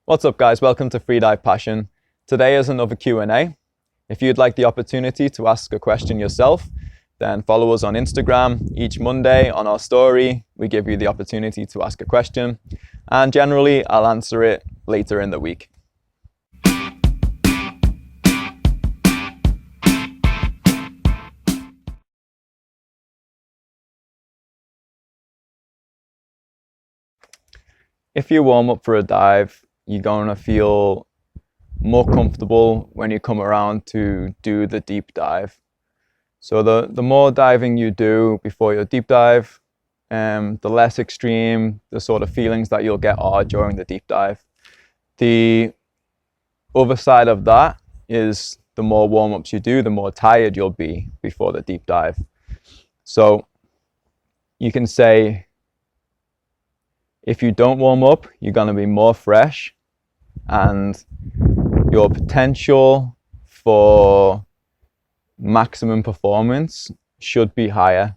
What's up guys, welcome to Freedive Passion. Today is another Q&A. If you'd like the opportunity to ask a question yourself, then follow us on Instagram. Each Monday on our story, we give you the opportunity to ask a question, and generally I'll answer it later in the week. If you warm up for a dive, you're going to feel more comfortable when you come around to do the deep dive. So the more diving you do before your deep dive, the less extreme the sort of feelings that you'll get are during the deep dive. The other side of that is the more warm-ups you do, the more tired you'll be before the deep dive. So you can say, if you don't warm up, you're going to be more fresh and your potential for maximum performance should be higher.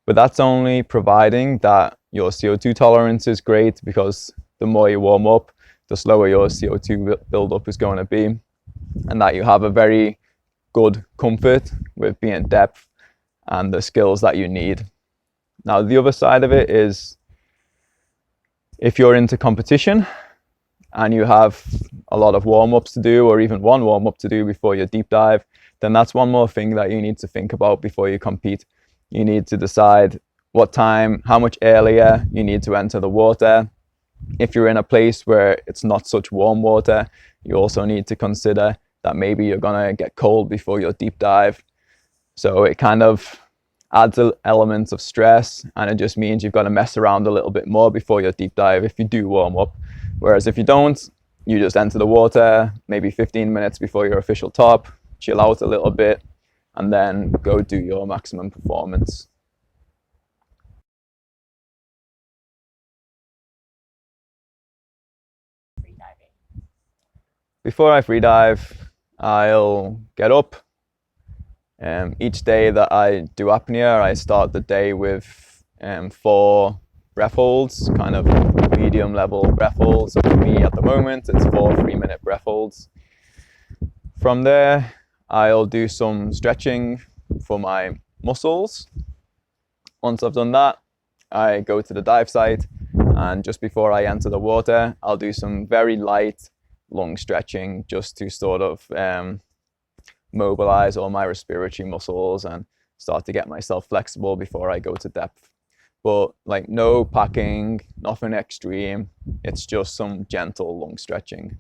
But that's only providing that your CO2 tolerance is great, because the more you warm up, the slower your CO2 buildup is going to be, and that you have a very good comfort with being depth and the skills that you need. Now, the other side of it is, if you're into competition and you have a lot of warm-ups to do, or even one warm-up to do before your deep dive, then that's one more thing that you need to think about before you compete. You need to decide what time, how much earlier you need to enter the water. If you're in a place where it's not such warm water, you also need to consider that maybe you're gonna get cold before your deep dive. So it kind of adds elements of stress, and it just means you've got to mess around a little bit more before your deep dive if you do warm up. Whereas if you don't, you just enter the water maybe 15 minutes before your official top, chill out a little bit, and then go do your maximum performance. Before I freedive, I'll get up. Each day that I do apnea, I start the day with 4 breath holds, kind of medium level breath holds. So for me at the moment, it's 4 3-minute breath holds. From there, I'll do some stretching for my muscles. Once I've done that, I go to the dive site, and just before I enter the water, I'll do some very light lung stretching just to sort of mobilize all my respiratory muscles and start to get myself flexible before I go to depth. But like, no packing, nothing extreme. It's just some gentle lung stretching,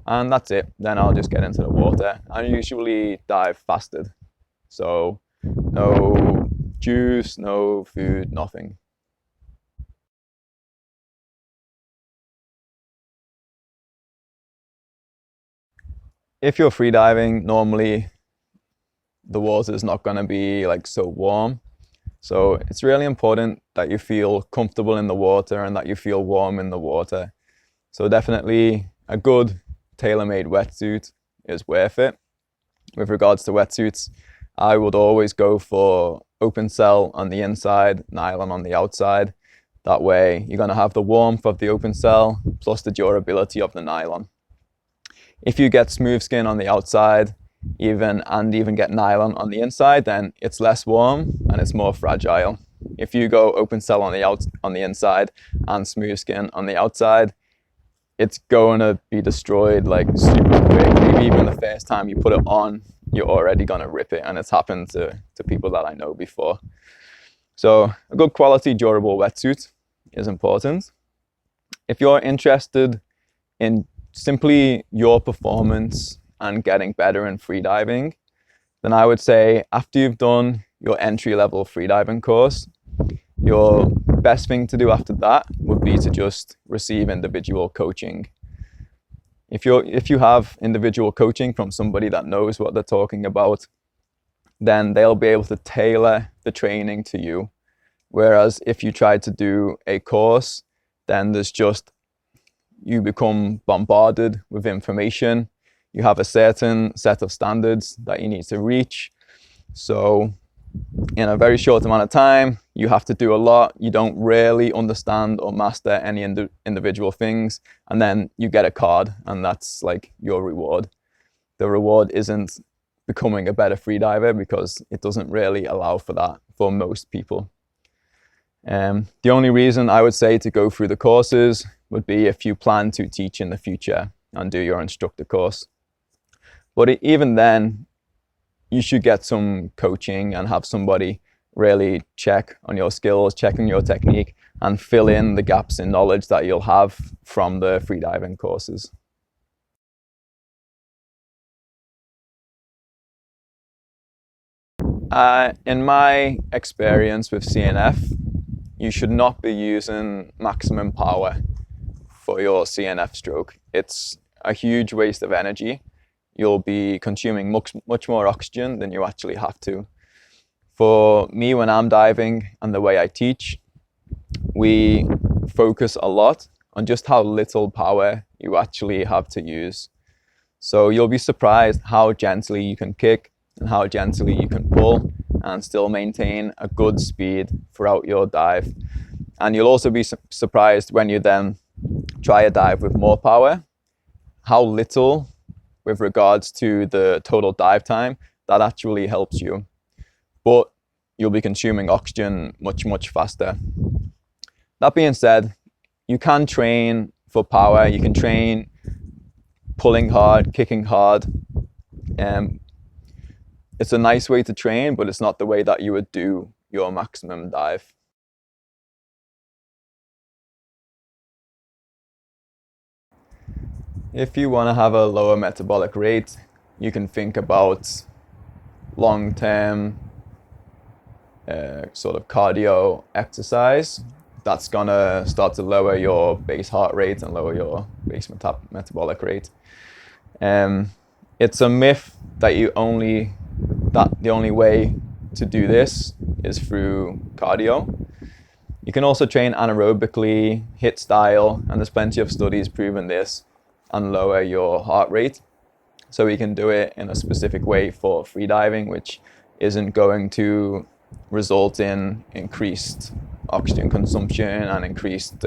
and that's it. Then I'll just get into the water. I usually dive fasted, so no juice, no food, nothing. If you're freediving, normally the water is not going to be like so warm. So it's really important that you feel comfortable in the water and that you feel warm in the water. So definitely a good tailor-made wetsuit is worth it. With regards to wetsuits, I would always go for open cell on the inside, nylon on the outside. That way you're going to have the warmth of the open cell plus the durability of the nylon. If you get smooth skin on the outside, even get nylon on the inside, then it's less warm and it's more fragile. If you go open cell on the inside and smooth skin on the outside, it's going to be destroyed like super quick. Maybe even the first time you put it on, you're already going to rip it, and it's happened to people that I know before. So a good quality durable wetsuit is important. If you're interested in simply your performance and getting better in freediving, then I would say after you've done your entry-level freediving course, your best thing to do after that would be to just receive individual coaching. If you have individual coaching from somebody that knows what they're talking about, then they'll be able to tailor the training to you. Whereas if you try to do a course, then you become bombarded with information. You have a certain set of standards that you need to reach. So in a very short amount of time. You have to do a lot. You don't really understand or master any individual things, and then you get a card, and that's like your reward. The reward isn't becoming a better freediver, because it doesn't really allow for that for most people. The only reason I would say to go through the courses would be if you plan to teach in the future and do your instructor course. But even then, you should get some coaching and have somebody really check on your skills, check on your technique, and fill in the gaps in knowledge that you'll have from the freediving courses. In my experience with CNF, you should not be using maximum power for your CNF stroke. It's a huge waste of energy. You'll be consuming much more oxygen than you actually have to. For me, when I'm diving and the way I teach, we focus a lot on just how little power you actually have to use. So you'll be surprised how gently you can kick and how gently you can pull and still maintain a good speed throughout your dive. And you'll also be surprised when you then try a dive with more power, how little with regards to the total dive time that actually helps you. But you'll be consuming oxygen much faster. That being said, you can train for power. You can train pulling hard, kicking hard. It's a nice way to train, but it's not the way that you would do your maximum dive. If you want to have a lower metabolic rate, you can think about long-term sort of cardio exercise. That's gonna start to lower your base heart rate and lower your base metabolic rate. It's a myth that the only way to do this is through cardio. You can also train anaerobically, HIIT style, and there's plenty of studies proving this, and lower your heart rate. So we can do it in a specific way for freediving, which isn't going to result in increased oxygen consumption and increased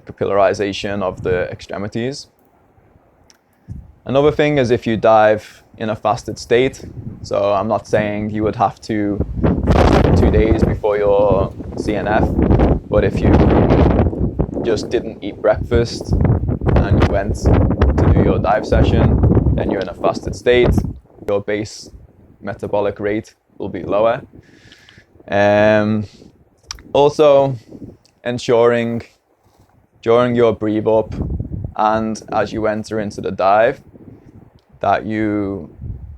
capillarization of the extremities. Another thing is if you dive in a fasted state. So I'm not saying you would have to fast for 2 days before your CNF, but if you just didn't eat breakfast and you went to do your dive session, then you're in a fasted state, your base metabolic rate will be lower. Also, ensuring during your breathe up and as you enter into the dive that you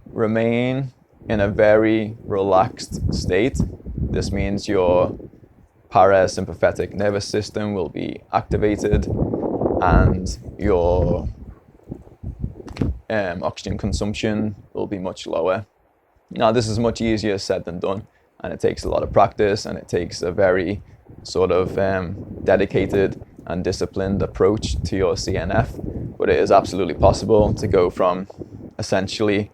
remain in a very relaxed state. This means your parasympathetic nervous system will be activated and your oxygen consumption will be much lower. Now, this is much easier said than done, and it takes a lot of practice, and it takes a very sort of dedicated and disciplined approach to your CNF, but it is absolutely possible to go from essentially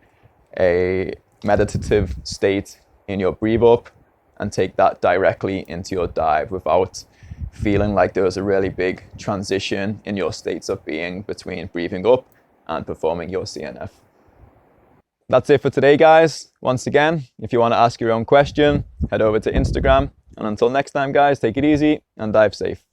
a meditative state in your breathe up and take that directly into your dive without feeling like there was a really big transition in your states of being between breathing up and performing your CNF. That's it for today, guys. Once again, if you want to ask your own question, head over to Instagram. And until next time, guys, take it easy and dive safe.